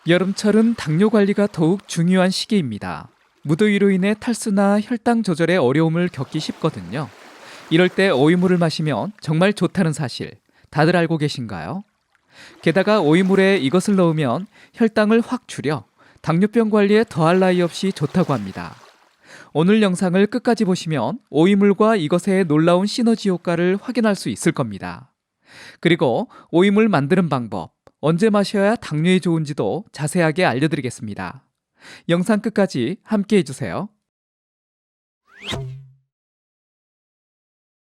여름철은 당뇨 관리가 더욱 중요한 시기입니다. 무더위로 인해 탈수나 혈당 조절에 어려움을 겪기 쉽거든요. 이럴 때 오이물을 마시면 정말 좋다는 사실 다들 알고 계신가요? 게다가 오이물에 이것을 넣으면 혈당을 확 줄여 당뇨병 관리에 더할 나위 없이 좋다고 합니다. 오늘 영상을 끝까지 보시면 오이물과 이것의 놀라운 시너지 효과를 확인할 수 있을 겁니다. 그리고 오이물 만드는 방법, 언제 마셔야 당뇨에 좋은지도 자세하게 알려드리겠습니다. 영상 끝까지 함께 해주세요.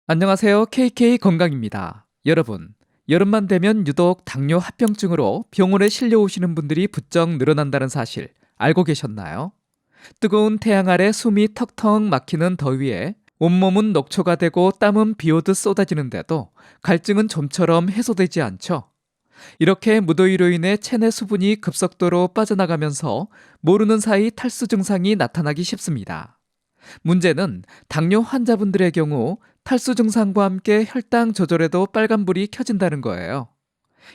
안녕하세요. KK 건강입니다. 여러분, 여름만 되면 유독 당뇨 합병증으로 병원에 실려오시는 분들이 부쩍 늘어난다는 사실 알고 계셨나요? 뜨거운 태양 아래 숨이 턱턱 막히는 더위에 온몸은 녹초가 되고 땀은 비오듯 쏟아지는데도 갈증은 좀처럼 해소되지 않죠. 이렇게 무더위로 인해 체내 수분이 급속도로 빠져나가면서 모르는 사이 탈수 증상이 나타나기 쉽습니다. 문제는 당뇨 환자분들의 경우 탈수 증상과 함께 혈당 조절에도 빨간불이 켜진다는 거예요.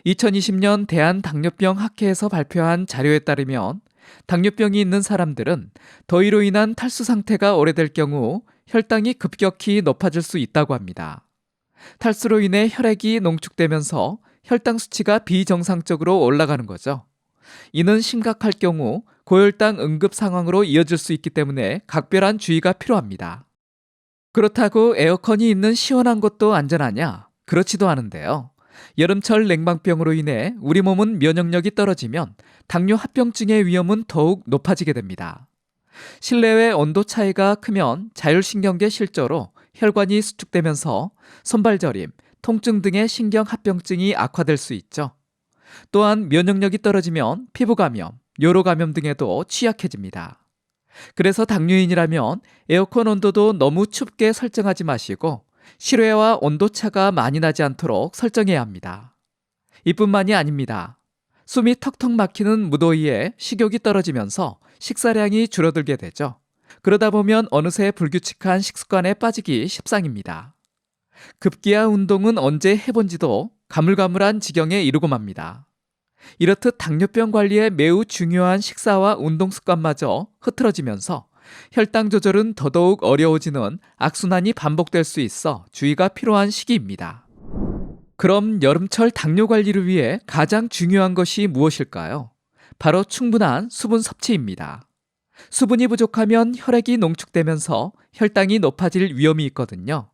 2020년 대한당뇨병학회에서 발표한 자료에 따르면 당뇨병이 있는 사람들은 더위로 인한 탈수 상태가 오래될 경우 혈당이 급격히 높아질 수 있다고 합니다. 탈수로 인해 혈액이 농축되면서 혈당 수치가 비정상적으로 올라가는 거죠. 이는 심각할 경우 고혈당 응급 상황으로 이어질 수 있기 때문에 각별한 주의가 필요합니다. 그렇다고 에어컨이 있는 시원한 곳도 안전하냐? 그렇지도 않은데요. 여름철 냉방병으로 인해 우리 몸은 면역력이 떨어지면 당뇨 합병증의 위험은 더욱 높아지게 됩니다. 실내외 온도 차이가 크면 자율신경계 실조로 혈관이 수축되면서 손발저림, 통증 등의 신경 합병증이 악화될 수 있죠. 또한 면역력이 떨어지면 피부감염, 요로감염 등에도 취약해집니다. 그래서 당뇨인이라면 에어컨 온도도 너무 춥게 설정하지 마시고 실외와 온도차가 많이 나지 않도록 설정해야 합니다. 이뿐만이 아닙니다. 숨이 턱턱 막히는 무더위에 식욕이 떨어지면서 식사량이 줄어들게 되죠. 그러다 보면 어느새 불규칙한 식습관에 빠지기 십상입니다. 급기야 운동은 언제 해본지도 가물가물한 지경에 이르고 맙니다. 이렇듯 당뇨병 관리에 매우 중요한 식사와 운동 습관마저 흐트러지면서 혈당 조절은 더더욱 어려워지는 악순환이 반복될 수 있어 주의가 필요한 시기입니다. 그럼 여름철 당뇨 관리를 위해 가장 중요한 것이 무엇일까요? 바로 충분한 수분 섭취입니다. 수분이 부족하면 혈액이 농축되면서 혈당이 높아질 위험이 있거든요.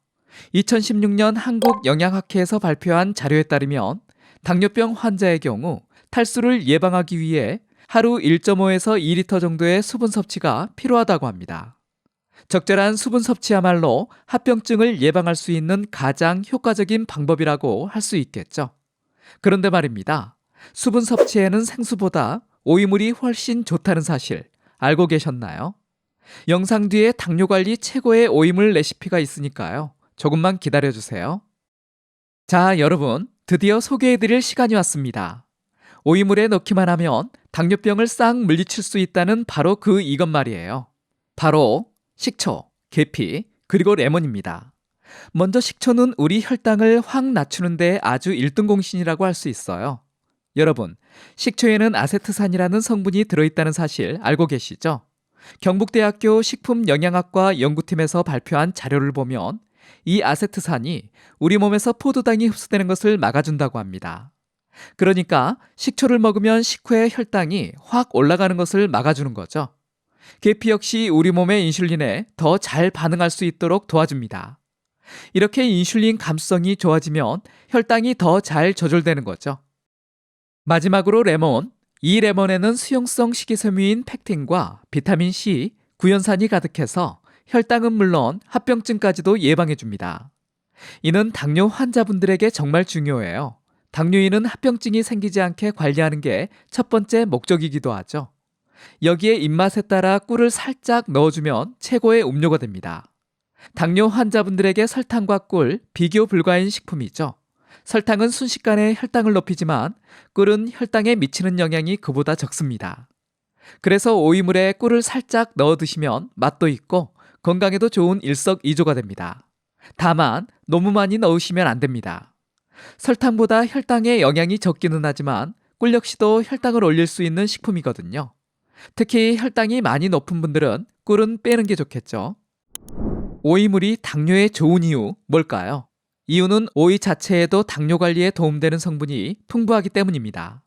2016년 한국영양학회에서 발표한 자료에 따르면 당뇨병 환자의 경우 탈수를 예방하기 위해 하루 1.5에서 2리터 정도의 수분 섭취가 필요하다고 합니다. 적절한 수분 섭취야말로 합병증을 예방할 수 있는 가장 효과적인 방법이라고 할 수 있겠죠. 그런데 말입니다. 수분 섭취에는 생수보다 오이물이 훨씬 좋다는 사실 알고 계셨나요? 영상 뒤에 당뇨 관리 최고의 오이물 레시피가 있으니까요. 조금만 기다려주세요. 자, 여러분, 드디어 소개해드릴 시간이 왔습니다. 오이물에 넣기만 하면 당뇨병을 싹 물리칠 수 있다는 바로 이것 말이에요. 바로 식초, 계피, 그리고 레몬입니다. 먼저 식초는 우리 혈당을 확 낮추는 데 아주 1등 공신이라고 할 수 있어요. 여러분, 식초에는 아세트산이라는 성분이 들어있다는 사실 알고 계시죠? 경북대학교 식품영양학과 연구팀에서 발표한 자료를 보면 이 아세트산이 우리 몸에서 포도당이 흡수되는 것을 막아준다고 합니다. 그러니까 식초를 먹으면 식후에 혈당이 확 올라가는 것을 막아주는 거죠. 계피 역시 우리 몸의 인슐린에 더 잘 반응할 수 있도록 도와줍니다. 이렇게 인슐린 감수성이 좋아지면 혈당이 더 잘 조절되는 거죠. 마지막으로 레몬. 이 레몬에는 수용성 식이섬유인 펙틴과 비타민C, 구연산이 가득해서 혈당은 물론 합병증까지도 예방해줍니다. 이는 당뇨 환자분들에게 정말 중요해요. 당뇨인은 합병증이 생기지 않게 관리하는 게 첫 번째 목적이기도 하죠. 여기에 입맛에 따라 꿀을 살짝 넣어주면 최고의 음료가 됩니다. 당뇨 환자분들에게 설탕과 꿀, 비교 불가인 식품이죠. 설탕은 순식간에 혈당을 높이지만 꿀은 혈당에 미치는 영향이 그보다 적습니다. 그래서 오이물에 꿀을 살짝 넣어 드시면 맛도 있고 건강에도 좋은 일석이조가 됩니다. 다만 너무 많이 넣으시면 안 됩니다. 설탕보다 혈당에 영향이 적기는 하지만 꿀 역시도 혈당을 올릴 수 있는 식품이거든요. 특히 혈당이 많이 높은 분들은 꿀은 빼는 게 좋겠죠. 오이물이 당뇨에 좋은 이유 뭘까요? 이유는 오이 자체에도 당뇨 관리에 도움되는 성분이 풍부하기 때문입니다.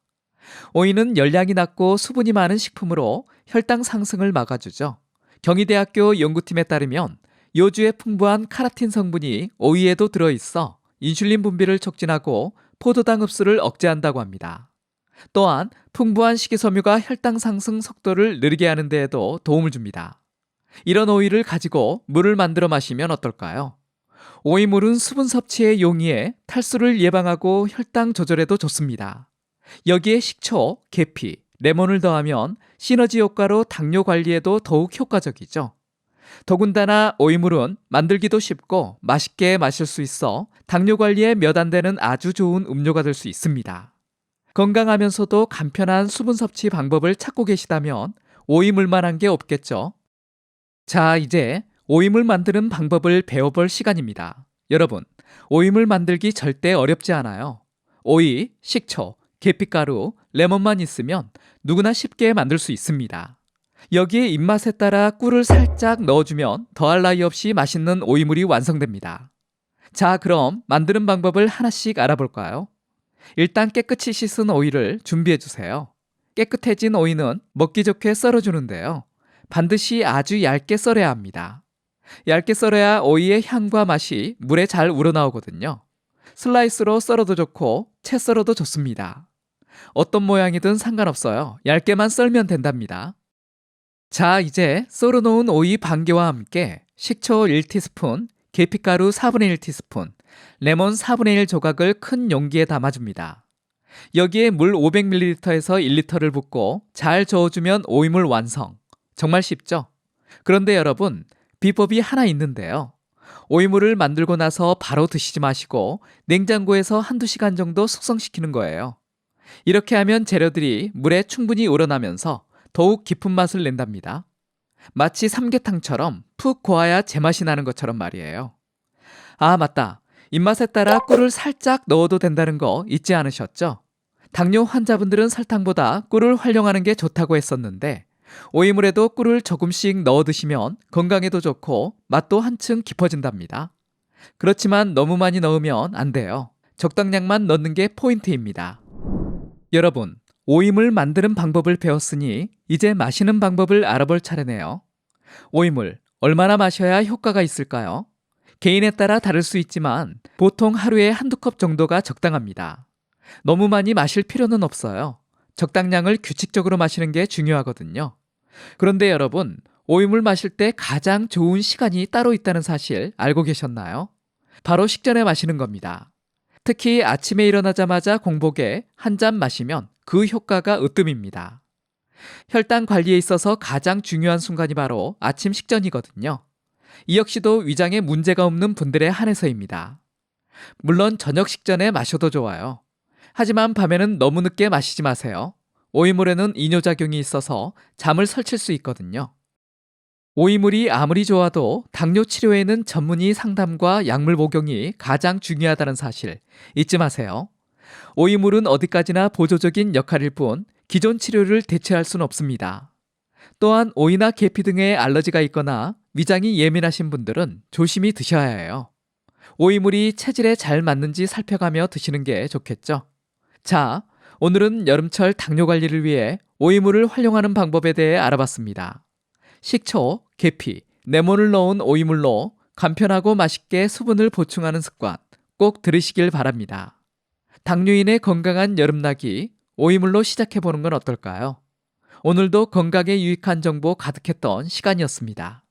오이는 열량이 낮고 수분이 많은 식품으로 혈당 상승을 막아주죠. 경희대학교 연구팀에 따르면 요주에 풍부한 카라틴 성분이 오이에도 들어있어 인슐린 분비를 촉진하고 포도당 흡수를 억제한다고 합니다. 또한 풍부한 식이섬유가 혈당 상승 속도를 느리게 하는 데에도 도움을 줍니다. 이런 오이를 가지고 물을 만들어 마시면 어떨까요? 오이물은 수분 섭취에 용이해 탈수를 예방하고 혈당 조절에도 좋습니다. 여기에 식초, 계피, 레몬을 더하면 시너지 효과로 당뇨 관리에도 더욱 효과적이죠. 더군다나 오이물은 만들기도 쉽고 맛있게 마실 수 있어 당뇨 관리에 몇 안 되는 아주 좋은 음료가 될 수 있습니다. 건강하면서도 간편한 수분 섭취 방법을 찾고 계시다면 오이물만한 게 없겠죠. 자, 이제 오이물 만드는 방법을 배워볼 시간입니다. 여러분, 오이물 만들기 절대 어렵지 않아요. 오이, 식초, 계피가루, 레몬만 있으면 누구나 쉽게 만들 수 있습니다. 여기에 입맛에 따라 꿀을 살짝 넣어주면 더할 나위 없이 맛있는 오이물이 완성됩니다. 자, 그럼 만드는 방법을 하나씩 알아볼까요? 일단 깨끗이 씻은 오이를 준비해주세요. 깨끗해진 오이는 먹기 좋게 썰어주는데요. 반드시 아주 얇게 썰어야 합니다. 얇게 썰어야 오이의 향과 맛이 물에 잘 우러나오거든요. 슬라이스로 썰어도 좋고 채 썰어도 좋습니다. 어떤 모양이든 상관없어요. 얇게만 썰면 된답니다. 자, 이제 썰어놓은 오이 반 개와 함께 식초 1티스푼, 계피가루 4분의 1티스푼, 레몬 4분의 1 조각을 큰 용기에 담아줍니다. 여기에 물 500ml에서 1리터를 붓고 잘 저어주면 오이물 완성. 정말 쉽죠? 그런데 여러분, 비법이 하나 있는데요. 오이물을 만들고 나서 바로 드시지 마시고 냉장고에서 한두 시간 정도 숙성시키는 거예요. 이렇게 하면 재료들이 물에 충분히 우러나면서 더욱 깊은 맛을 낸답니다. 마치 삼계탕처럼 푹 고아야 제맛이 나는 것처럼 말이에요. 아, 맞다. 입맛에 따라 꿀을 살짝 넣어도 된다는 거 잊지 않으셨죠? 당뇨 환자분들은 설탕보다 꿀을 활용하는 게 좋다고 했었는데 오이물에도 꿀을 조금씩 넣어 드시면 건강에도 좋고 맛도 한층 깊어진답니다. 그렇지만 너무 많이 넣으면 안 돼요. 적당량만 넣는 게 포인트입니다. 여러분, 오이물 만드는 방법을 배웠으니 이제 마시는 방법을 알아볼 차례네요. 오이물, 얼마나 마셔야 효과가 있을까요? 개인에 따라 다를 수 있지만 보통 하루에 한두 컵 정도가 적당합니다. 너무 많이 마실 필요는 없어요. 적당량을 규칙적으로 마시는 게 중요하거든요. 그런데 여러분, 오이물 마실 때 가장 좋은 시간이 따로 있다는 사실 알고 계셨나요? 바로 식전에 마시는 겁니다. 특히 아침에 일어나자마자 공복에 한 잔 마시면 그 효과가 으뜸입니다. 혈당 관리에 있어서 가장 중요한 순간이 바로 아침 식전이거든요. 이 역시도 위장에 문제가 없는 분들에 한해서입니다. 물론 저녁 식전에 마셔도 좋아요. 하지만 밤에는 너무 늦게 마시지 마세요. 오이물에는 이뇨작용이 있어서 잠을 설칠 수 있거든요. 오이물이 아무리 좋아도 당뇨 치료에는 전문의 상담과 약물 복용이 가장 중요하다는 사실 잊지 마세요. 오이물은 어디까지나 보조적인 역할일 뿐 기존 치료를 대체할 수는 없습니다. 또한 오이나 계피 등의 알러지가 있거나 위장이 예민하신 분들은 조심히 드셔야 해요. 오이물이 체질에 잘 맞는지 살펴가며 드시는 게 좋겠죠. 자, 오늘은 여름철 당뇨 관리를 위해 오이물을 활용하는 방법에 대해 알아봤습니다. 식초, 계피, 레몬을 넣은 오이물로 간편하고 맛있게 수분을 보충하는 습관 꼭 들으시길 바랍니다. 당뇨인의 건강한 여름나기 오이물로 시작해보는 건 어떨까요? 오늘도 건강에 유익한 정보 가득했던 시간이었습니다.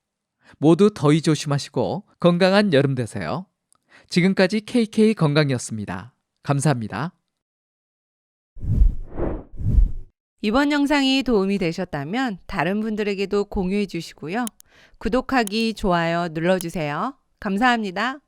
모두 더위 조심하시고 건강한 여름 되세요. 지금까지 KK 건강이었습니다. 감사합니다. 이번 영상이 도움이 되셨다면 다른 분들에게도 공유해 주시고요. 구독하기, 좋아요 눌러주세요. 감사합니다.